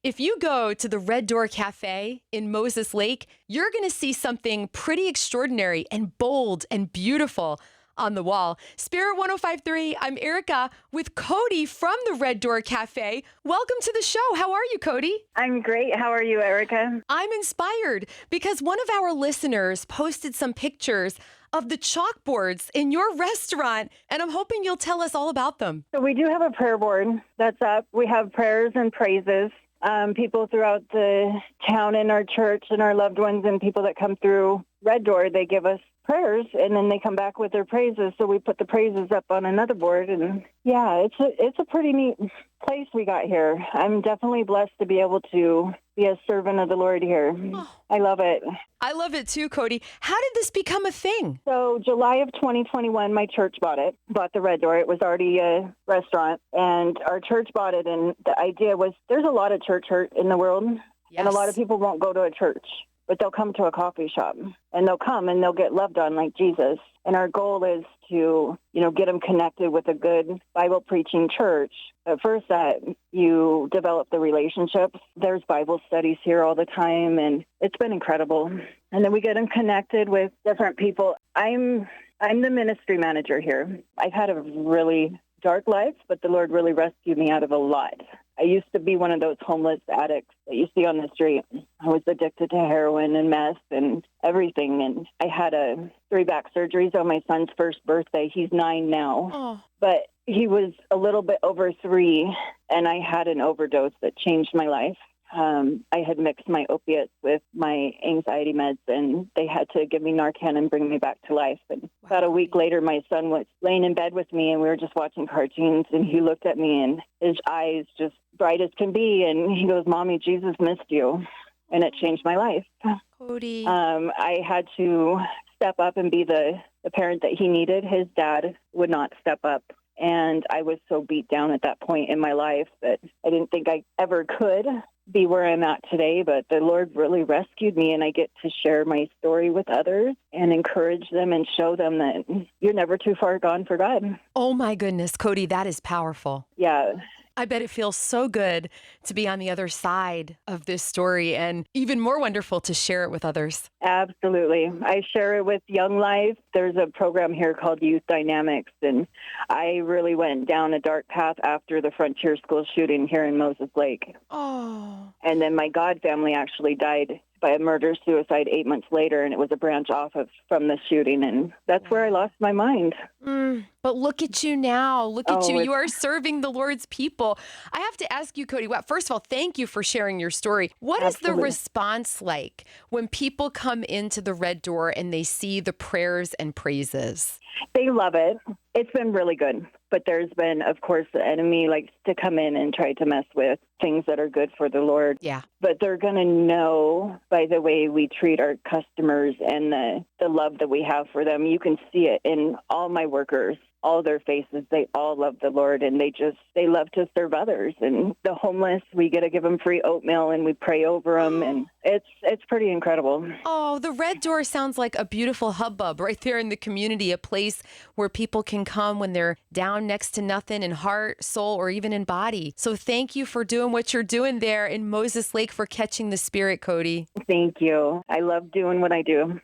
If you go to the Red Door Cafe in Moses Lake, you're going to see something pretty extraordinary and bold and beautiful on the wall. Spirit 1053, I'm Erica with Cody from the Red Door Cafe. Welcome to the show. How are you, Cody? I'm great. How are you, Erica? I'm inspired because one of our listeners posted some pictures of the chalkboards in your restaurant, and I'm hoping you'll tell us all about them. So we do have a prayer board that's up. We have prayers and praises. People throughout the town and our church and our loved ones and people that come through Red Door, they give us prayers and then they come back with their praises. So we put the praises up on another board, and yeah, it's a pretty neat place we got here. I'm definitely blessed to be able to be a servant of the Lord here. I love it. I love it too, Cody. How did this become a thing? So July of 2021, my church bought the Red Door. It was already a restaurant, and our church bought it, and the idea was there's a lot of church hurt in the world, and a lot of people won't go to a church, but they'll come to a coffee shop, and they'll come and they'll get loved on like Jesus. And our goal is to, get them connected with a good Bible-preaching church. But first, that you develop the relationships. There's Bible studies here all the time, and it's been incredible. And then we get them connected with different people. I'm the ministry manager here. I've had a really dark life, but the Lord really rescued me out of a lot. I used to be one of those homeless addicts that you see on the street. I was addicted to heroin and meth and everything. And I had 3 back surgeries on my son's first birthday. He's 9 now. Oh. But he was a little bit over 3, and I had an overdose that changed my life. I had mixed my opiates with my anxiety meds, and they had to give me Narcan and bring me back to life. And about a week later, my son was laying in bed with me, and we were just watching cartoons, and he looked at me, and his eyes just bright as can be, and he goes, "Mommy, Jesus missed you." And it changed my life. Cody. I had to step up and be the parent that he needed. His dad would not step up. And I was so beat down at that point in my life that I didn't think I ever could be where I'm at today, but the Lord really rescued me, and I get to share my story with others and encourage them and show them that you're never too far gone for God. Oh my goodness, Cody, that is powerful. Yeah. I bet it feels so good to be on the other side of this story, and even more wonderful to share it with others. Absolutely. I share it with Young Life. There's a program here called Youth Dynamics, and I really went down a dark path after the Frontier School shooting here in Moses Lake. Oh. And then my God family actually died by a murder-suicide 8 months later, and it was a branch off from the shooting, and that's where I lost my mind. But look at you now. Look at you. You are serving the Lord's people. I have to ask you, Cody, first of all, thank you for sharing your story. What is the response like when people come into the Red Door and they see the prayers and praises? They love it. It's been really good. But there's been, of course, the enemy likes to come in and try to mess with things that are good for the Lord. Yeah. But they're going to know by the way we treat our customers and the love that we have for them. You can see it in all my workers, all their faces. They all love the Lord, and they love to serve others. And the homeless, we get to give them free oatmeal, and we pray over them, and it's pretty incredible. Oh, the Red Door sounds like a beautiful hubbub right there in the community, a place where people can come when they're down next to nothing in heart, soul, or even in body. So thank you for doing what you're doing there in Moses Lake, for catching the Spirit, Cody. Thank you. I love doing what I do.